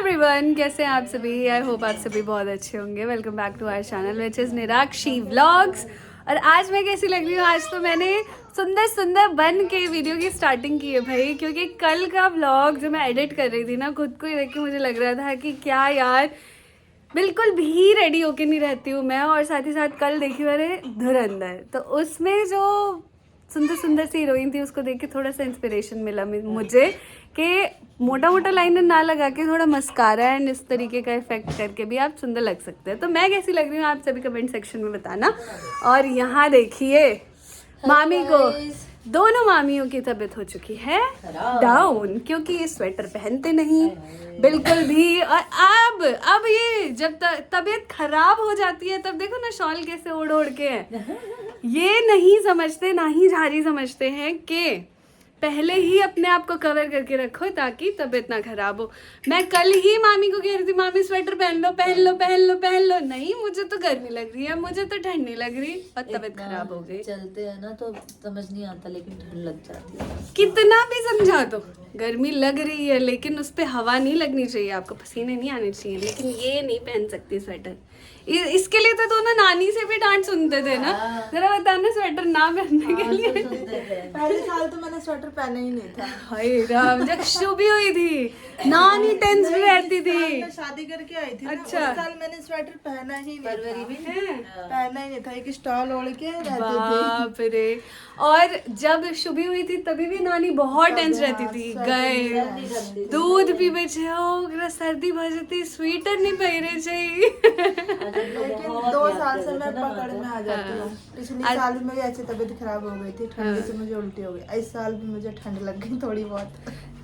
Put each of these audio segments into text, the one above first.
Everyone, कैसे हैं आप सभी। आई होप आप सभी बहुत अच्छे होंगे। Welcome back to our channel which is Nirakshi vlogs. और आज मैं कैसी लग रही हूँ, आज तो मैंने सुंदर सुंदर बन के वीडियो की स्टार्टिंग की है भाई, क्योंकि कल का व्लॉग जो मैं एडिट कर रही थी ना, खुद को ही देख के मुझे लग रहा था कि क्या यार, बिल्कुल भी रेडी होके नहीं रहती हूँ मैं। और साथ ही साथ कल देखी मैंने धुरंधर, तो उसमें जो सुंदर सुंदर सी हीरोइन थी उसको देख के थोड़ा सा इंस्पिरेशन मिला मुझे कि मोटा मोटा लाइनर ना लगा के थोड़ा मस्कारा एंड इस तरीके का इफेक्ट करके भी आप सुंदर लग सकते हैं। तो मैं कैसी लग रही हूँ आप सभी कमेंट सेक्शन में बताना। और यहाँ देखिए मामी को, दोनों मामियों की तबीयत हो चुकी है डाउन, क्योंकि ये स्वेटर पहनते नहीं बिल्कुल भी। और अब ये जब तबीयत खराब हो जाती है तब देखो ना शॉल कैसे ओढ़ ओढ़ के है। ये नहीं समझते, ना ही झारी समझते हैं कि पहले ही अपने आप को कवर करके रखो ताकि तबीयत ना खराब हो। मैं कल ही मामी को कह रही थी मामी स्वेटर पहन लो पहन लो पहन लो पहन लो, नहीं मुझे तो गर्मी लग रही है, मुझे तो ठंड नहीं लग रही, और तबीयत खराब हो गई। चलते हैं ना तो समझ नहीं आता, लेकिन ठंड लग जाती है। कितना भी समझा दो, गर्मी लग रही है लेकिन उस पर हवा नहीं लगनी चाहिए, आपको पसीने नहीं आने चाहिए। लेकिन ये नहीं पहन सकती स्वेटर। इसके लिए तो दोनों नानी से भी डांट सुनते थे ना, जरा बताना स्वेटर ना पहनने के लिए। पहले साल तो मैंने स्वेटर पहना ही नहीं था। हाय राम, जब शुभी हुई थी नानी टेंस में रहती थी। मैं शादी करके आई थी अच्छा। ना, उस साल मैंने स्वेटर पहना ही नहीं फरवरी में पहना ही नहीं था, एक स्टॉल ओढ़ के रहती थी। बाप रे। और जब शुभी हुई थी तभी भी नानी बहुत टेंस रहती थी, गए दूध पीबे छे, सर्दी भजती, स्वेटर नहीं पहने चाहिए। लेकिन 2 साल से मैं पकड़ में आ जाती हूँ। पिछले साल भी मेरी ऐसी तबीयत खराब हो गई थी, ठंडी से मुझे उल्टी हो गई। इस साल भी मुझे ठंड लग गई थोड़ी बहुत।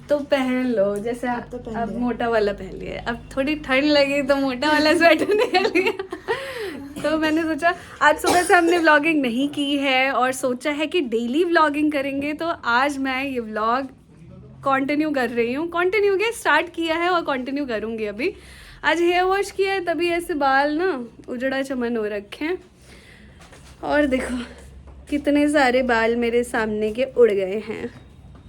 तो पहन लो, जैसे आप तो पहन अब लिया। मोटा वाला पहन लिया, अब थोड़ी ठंड लगी तो मोटा वाला स्वेटर निकल गया। तो मैंने सोचा आज सुबह से हमने व्लॉगिंग नहीं की है और सोचा है कि डेली व्लॉगिंग करेंगे, तो आज मैं ये व्लॉग कंटिन्यू कर रही हूँ। कंटिन्यू के स्टार्ट किया है और कंटिन्यू करूँगी। अभी आज हेयर वॉश किया है तभी ऐसे बाल ना उजड़ा चमन हो रखे हैं। और देखो कितने सारे बाल मेरे सामने के उड़ गए हैं।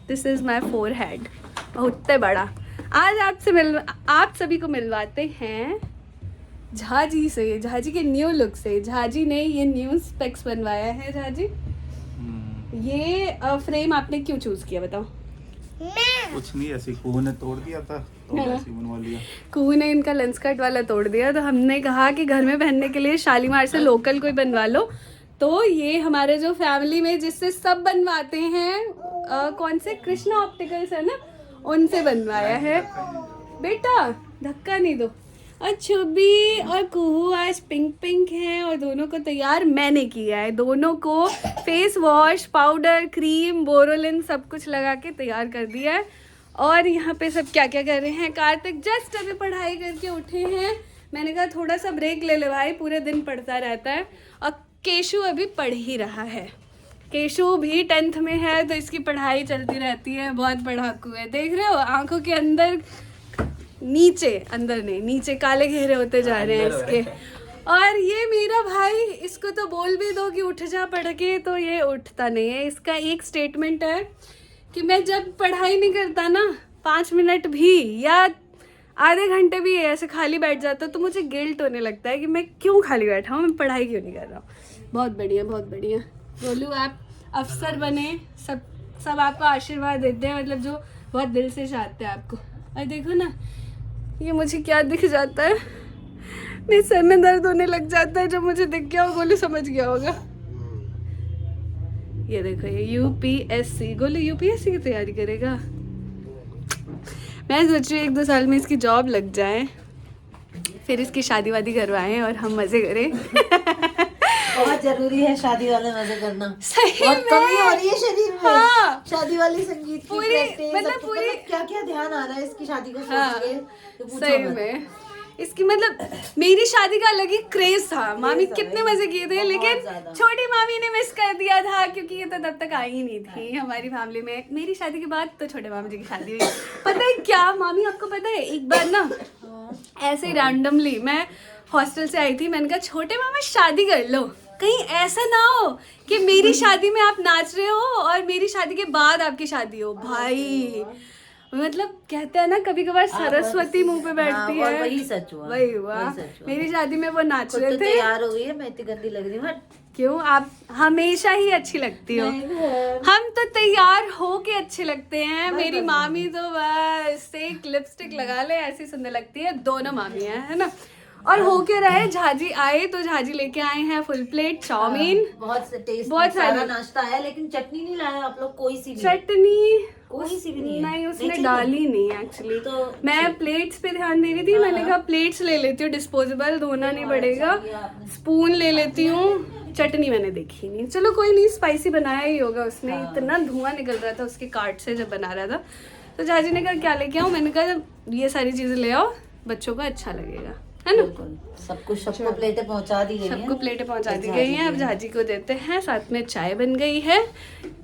दिस इज़ माई फोरहेड, बहुत बड़ा। आज आप सभी को मिलवाते हैं झाजी से, झाजी के न्यू लुक से। झाजी ने ये न्यू स्पेक्स बनवाया है। झाजी ये फ्रेम आपने क्यों चूज किया बताओ। कुछ नहीं, ऐसे कुहू ने तोड़ दिया था तो ऐसे बनवा लिया। कुहू ने इनका लेंस कट वाला तोड़ दिया, तो हमने कहा कि घर में पहनने के लिए शालीमार से लोकल कोई बनवा लो। तो ये हमारे जो फैमिली में जिससे सब बनवाते हैं, कौन से कृष्णा ऑप्टिकल्स है ना, उनसे बनवाया है। बेटा धक्का नहीं दो। और छुबी और कुहू आज पिंक पिंक हैं और दोनों को तैयार मैंने किया है। दोनों को face wash, powder, cream, Boroline सब कुछ लगा के तैयार कर दिया है। और यहाँ पे सब क्या क्या कर रहे हैं। कार्तिक जस्ट अभी पढ़ाई करके उठे हैं, मैंने कहा थोड़ा सा ब्रेक ले ले भाई, पूरे दिन पढ़ता रहता है। और केशु अभी पढ़ ही रहा है। केशु भी 10th में है तो इसकी पढ़ाई चलती रहती है, बहुत पढ़ाकू है। देख रहे हो आंखों के अंदर, नीचे, अंदर नहीं नीचे काले घेरे होते जा रहे हैं इसके। और ये मेरा भाई, इसको तो बोल भी दो कि उठ जा पढ़ के, तो ये उठता नहीं है। इसका एक स्टेटमेंट है कि मैं जब पढ़ाई नहीं करता ना 5 मिनट भी या आधे घंटे भी ऐसे खाली बैठ जाता तो मुझे गिल्ट होने लगता है कि मैं क्यों खाली बैठा हूँ, मैं पढ़ाई क्यों नहीं कर रहा हूँ। बहुत बढ़िया बहुत बढ़िया। बोलू आप अफसर बने, सब आपको आशीर्वाद देते हैं, मतलब जो बहुत दिल से चाहते हैं आपको। और देखो ना ये मुझे क्या दिख जाता है, मेरे सर में दर्द होने लग जाता है जब मुझे दिख गया। गोलू समझ गया होगा। ये देखो ये यूपीएससी, गोलू यूपीएससी की तैयारी करेगा। मैं सोच रही हूँ 1-2 साल में इसकी जॉब लग जाए, फिर इसकी शादी वादी करवाएं और हम मजे करें। बहुत जरूरी है शादी वाले मजे करना। सही बहुत में। कमी हो रही है शरीर में। हाँ। शादी वाली संगीत की पूरी, प्रैक्टिस, मतलब सबको पूरी क्या क्या ध्यान आ रहा है इसकी शादी को हाँ, सोच के, तो पूछो सही मत। में इसकी, मतलब मेरी शादी का अलग ही क्रेज था। मामी कितने मजे किए थे, लेकिन छोटी मामी ने मिस कर दिया था क्योंकि ये तो तब तक आई ही नहीं थी हमारी फैमिली में। मेरी शादी के बाद तो छोटे मामी जी की शादी हुई। पता है क्या मामी, आपको पता है एक बार ना ऐसे रैंडमली मैं हॉस्टल से आई थी, मैंने कहा छोटे मामा शादी कर लो, कहीं ऐसा ना हो कि मेरी शादी में आप नाच रहे हो और मेरी शादी के बाद आपकी शादी हो। भाई मतलब कहते हैं ना कभी कभार सरस्वती मुंह पे बैठती और है, वही सच हुआ, वही हुआ। वही सच हुआ। मेरी शादी में वो नाच खुद रहे तो थे। तैयार हो गई है, मैं इतनी गंदी लग रही हूँ। हट। क्यों, आप हमेशा ही अच्छी लगती हो। हम तो तैयार हो के अच्छे लगते हैं। मेरी मामी तो बस एक लिपस्टिक लगा ले ऐसी सुंदर लगती है। दोनों मामी है ना। और हो के रहे, झाजी आए तो झाजी लेके आए हैं फुल प्लेट चाउमीन, बहुत टेस्ट, बहुत सारा सारी नाश्ता है, लेकिन चटनी नहीं लाया आप लोग, कोई सी भी। चटनी कोई सी भी नहीं है। नहीं, उसने नहीं डाली नहीं एक्चुअली। तो मैं प्लेट्स पे ध्यान दे रही थी, मैंने कहा प्लेट्स ले लेती हूँ, डिस्पोजेबल धोना नहीं पड़ेगा, स्पून ले लेती हूँ। चटनी मैंने देखी नहीं। चलो कोई नहीं, स्पाइसी बनाया ही होगा उसने। इतना धुआं निकल रहा था उसके कार्ट से जब बना रहा था। तो झाजी ने कहा क्या लेके आऊँ, मैंने कहा ये सारी चीजें ले आओ, बच्चों को अच्छा लगेगा, है ना। सब कुछ, सबको प्लेटें पहुंचा दी गई हैं। सबको प्लेटें पहुंचा दी गई हैं। अब झाजी को देते हैं, साथ में चाय बन गई है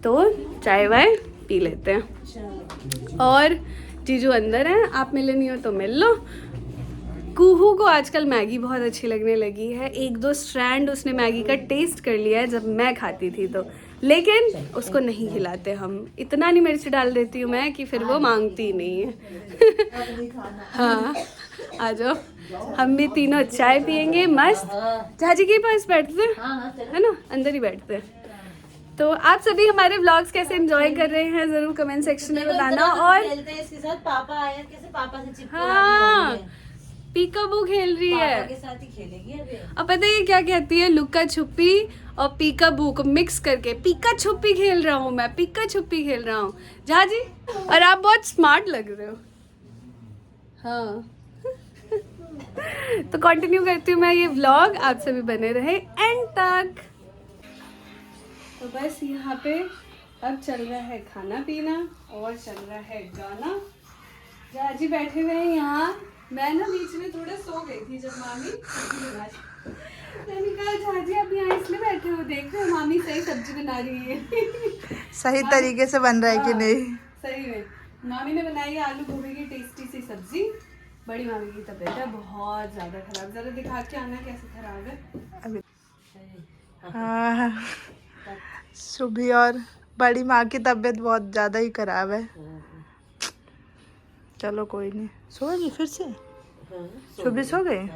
तो चाय वाय पी लेते हैं। और जीजू अंदर हैं, आप मिले नहीं हो तो मिल लो। कुहू को आजकल मैगी बहुत अच्छी लगने लगी है। 1-2 स्ट्रैंड उसने मैगी का टेस्ट कर लिया है जब मैं खाती थी तो, लेकिन उसको नहीं खिलाते हम। इतना नहीं मिर्च डाल देती हूँ मैं कि फिर वो मांगती ही नहीं है। हाँ आ जाओ, हम भी तीनों चाय पियेंगे मस्त। झाजी के पास बैठते हैं, है ना, अंदर ही बैठते हैं। तो आप सभी हमारे व्लॉग्स कैसे एंजॉय कर रहे हैं जरूर कमेंट सेक्शन में बताना। और खेलते हैं इसके साथ, पापा आए हैं, कैसे पापा से चिपके हाँ, पीकाबू खेल रही है। पापा के साथ ही खेलेगी अभी। अब पता है ये क्या कहती है, लुक्का छुपी और पीकाबू को मिक्स करके पीका छुपी खेल रहा हूँ मैं, पीका छुपी खेल रहा हूँ। झाजी, और आप बहुत स्मार्ट लग रहे हो। हाँ तो कंटिन्यू करती हूँ मैं ये व्लॉग, आप सभी बने रहे एंड तक। तो बस यहाँ पे अब चल रहा है खाना पीना और चल रहा है गाना। झाजी बैठे हुए हैं यहाँ। मैं ना बीच में थोड़ा सो गई थी जब मामी सब्जी बना रही। मैंने कहा झाजी आप यहाँ इसलिए बैठे हो, देख रहे हो मामी सही सब्जी बना रही है। सही तरीके से बन रहा है कि नहीं। सही में मामी ने बनाई है आलू गोभी की टेस्टी सी सब्जी। बड़ी मामी की तबीयत है बहुत ज्यादा खराब, जरा दिखा के आना कैसे खराब है। हाँ, सुबह और बड़ी माँ की तबीयत बहुत ज्यादा ही खराब है। चलो कोई नहीं, सोएगी फिर से। सुबह सो गए।